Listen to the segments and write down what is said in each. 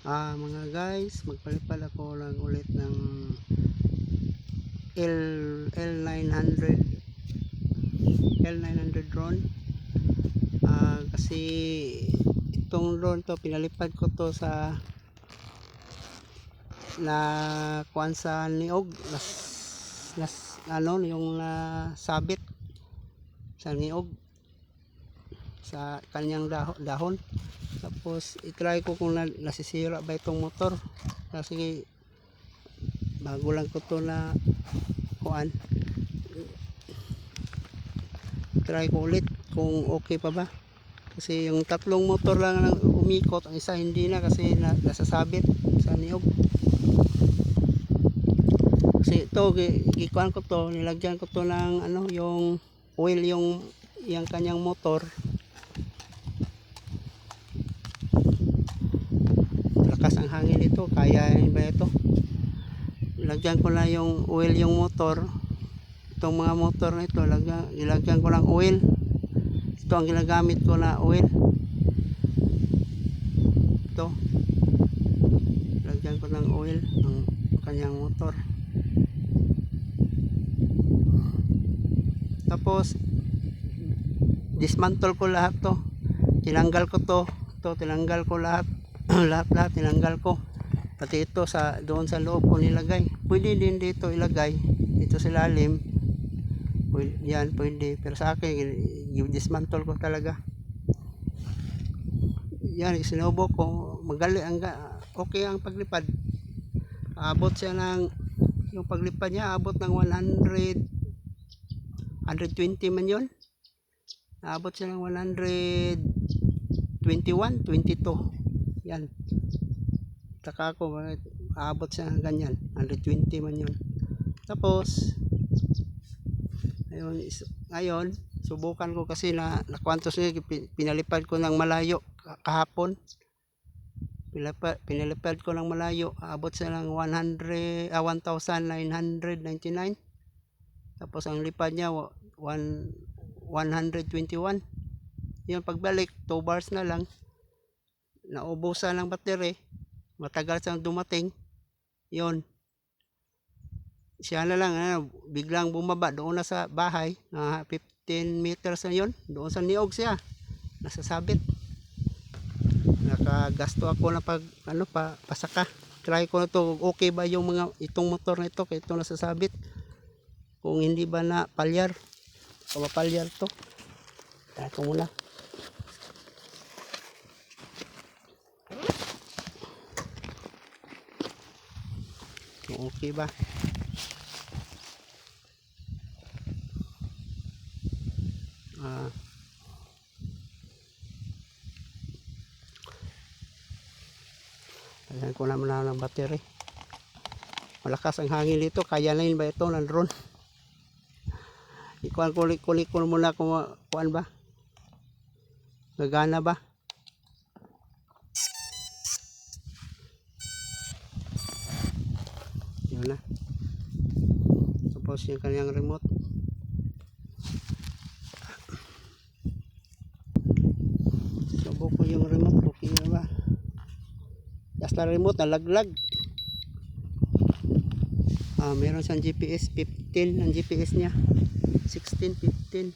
Mga guys, magpalipad ako lang ulit ng L900 drone. Kasi itong drone to pinalipad ko to sa kuan sa niog yung sabit sa niog sa kanyang dahon. Tapos itry ko kung nasisira ba itong motor, kasi bago lang ko to na kuan. Try ko ulit kung okay pa ba, kasi yung tatlong motor lang ang umikot, ang isa hindi na kasi nasasabit sa niog. Kasi ito gikuan ko to, nilagyan ko to ng yung oil, yung kanyang motor. Lakas ang hangin dito, kaya ba ito? Lagyan ko na yung oil yung motor. Itong mga motor na ito, ilagyan ko ng oil. Ito ang ginagamit ko na oil. Ito, lagyan ko ng oil ng kanyang motor. Tapos dismantle ko lahat to. Tinanggal ko to, tinanggal ko lahat. lahat tinanggal ko, pati ito doon sa loob ko nilagay. Pwede din dito ilagay, dito sa ilalim, pwede, pero sa akin dismantle ko talaga. Yan, sinubo ko, magaling, okay ang paglipad. Abot siya yung paglipad niya abot ng 120 man yun. Abot siya ng 121, 22. Yan, taka ko abot siya ng ganyan, 120 man yun. Tapos ngayon subukan ko, kasi nakwantos niya, pinalipad ko ng malayo kahapon. Pinalipad ko ng malayo, abot siya ng 1999. Tapos ang lipad niya 121. Yun, pagbalik 2 bars na lang, naubusan ng battery, matagal siyang dumating. Yun, siya na lang biglang bumaba doon na sa bahay, 15 meters na yun, doon sa niog siya nasasabit. Nakagasto ako na pasaka. Try ko na to, okay ba yung itong motor na ito, kaya itong nasasabit, kung hindi ba na palyar o mapalyar to. Try ko muna. Okay ba? Ayan ko naman na ng battery. Malakas ang hangin dito, kaya na yun ba ito ng drone? Ikuan kulik ko muna kung kuan ba, gagana ba. Yun na. Tapos yung kanyang remote, subok ko yung remote, okay na ba? Basta remote nalaglag. Meron siyang GPS 15 ang GPS niya, 16, 15,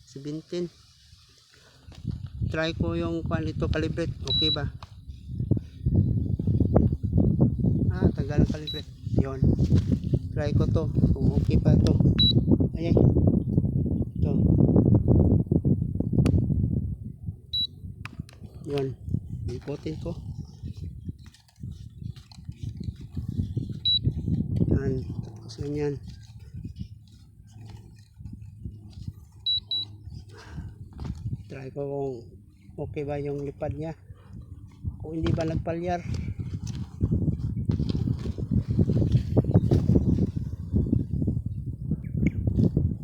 17. Try ko yung kuan dito, calibrate, okay ba? Tagal ng calibrate. Yun, try ko to kung okay pa to. Ayay, to yun, ipotin ko. Yan, tapos ganyan. Try ko kung okay ba yung lipad niya, kung hindi ba nagpalyar.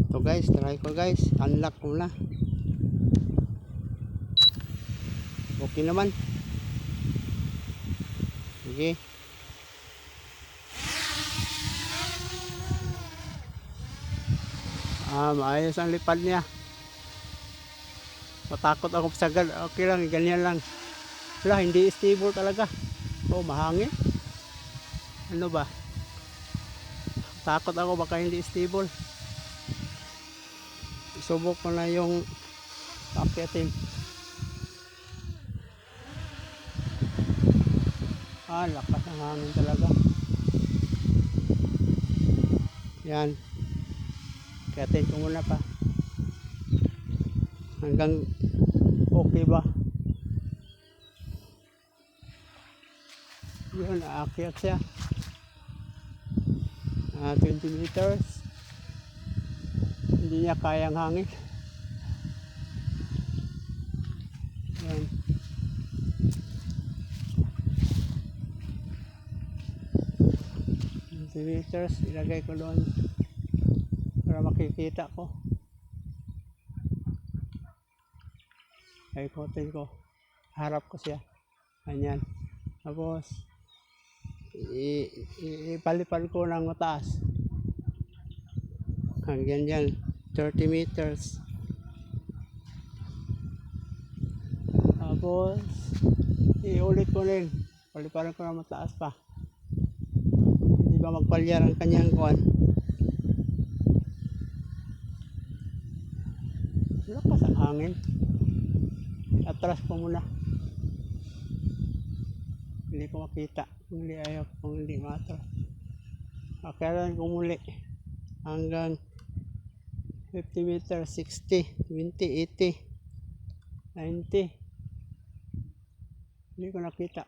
Ito guys, try ko guys, unlock ko na. Okay naman. Sige. Maayos ang lipad niya. Matakot ako sa okay lang, ganyan lang. Wala, hindi stable talaga. Oh, mahangin. Ano ba? Takot ako baka hindi stable. Subok ko na yung akyatin. Lakas ng hangin talaga. Yan. Akyatin ko muna pa. Hanggang okay ba? Yun, aakyat siya. 20 meters. Hindi niya kayang hangin. Yan. Meters, ilagay ko doon para makikita ko. Ikotin ko, harap ko siya, ganyan. Tapos ipalipad ko ng mataas hanggang dyan, 30 meters. Tapos iulit ko rin, paliparan ko ng mataas pa. Hindi ba magpalyar ang kanyang kuwan. Lakas ang hangin. Atras ko muna. Hindi ko makita. Kung hindi ayaw, kung hindi matras. Kailan ko muli. Hanggang 50 meters, 60, 20, 80, 90. Hindi ko nakita.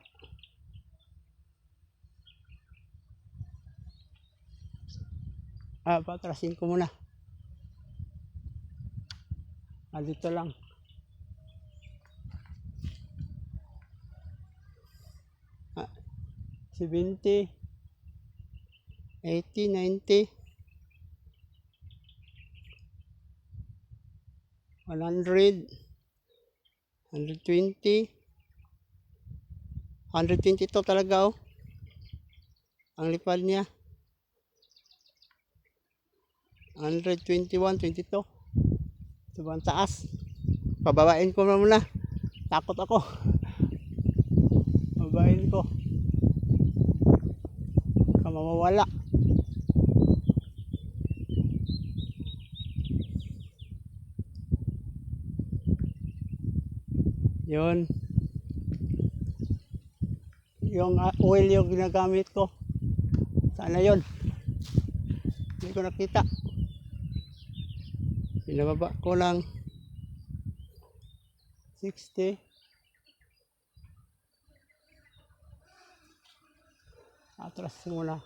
Patrasin ko muna. Dito lang. 70, 80, 90, 100, 120, 122 talaga oh. Ang lipad niya. 121, 22. Sobrang taas. Pababain ko na muna. Takot ako. Pababain ko. Baka mawawala. Yun. Yung oil yung ginagamit ko. Sana yun. Hindi ko nakita. Pinababa ko lang 60. Atras muna.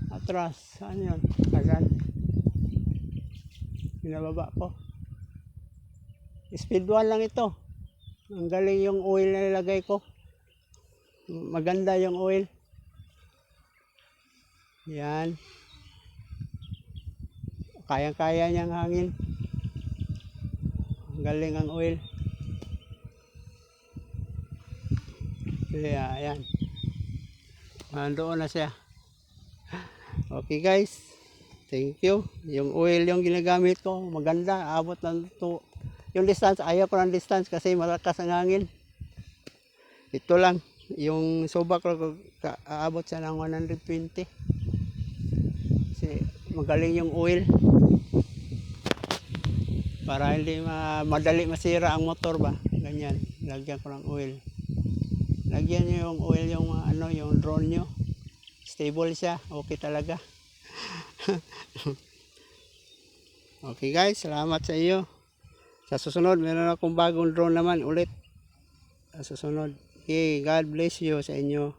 Atras. Saan yun? Kagan. Pinababa ko. Speed 1 lang ito. Ang galing yung oil na nilagay ko. Maganda yung oil. Yan. Kayang-kaya niyang hangin. Ang galing ang oil. Kaya, ayan. Nandoon na siya. Okay guys. Thank you. Yung oil yung ginagamit ko. Maganda. Abot ng yung distance. Ayaw ko ng distance kasi malakas ang hangin. Ito lang. Yung subak ko aabot siya ng 120. Kasi magaling yung oil. Para hindi madali masira ang motor ba. Ganyan. Lagyan ko ng oil. Lagyan nyo yung oil yung yung drone nyo. Stable siya. Okay talaga. Okay guys. Salamat sa iyo. Sa susunod meron akong bagong drone naman ulit. Sa susunod. Okay. God bless you sa inyo.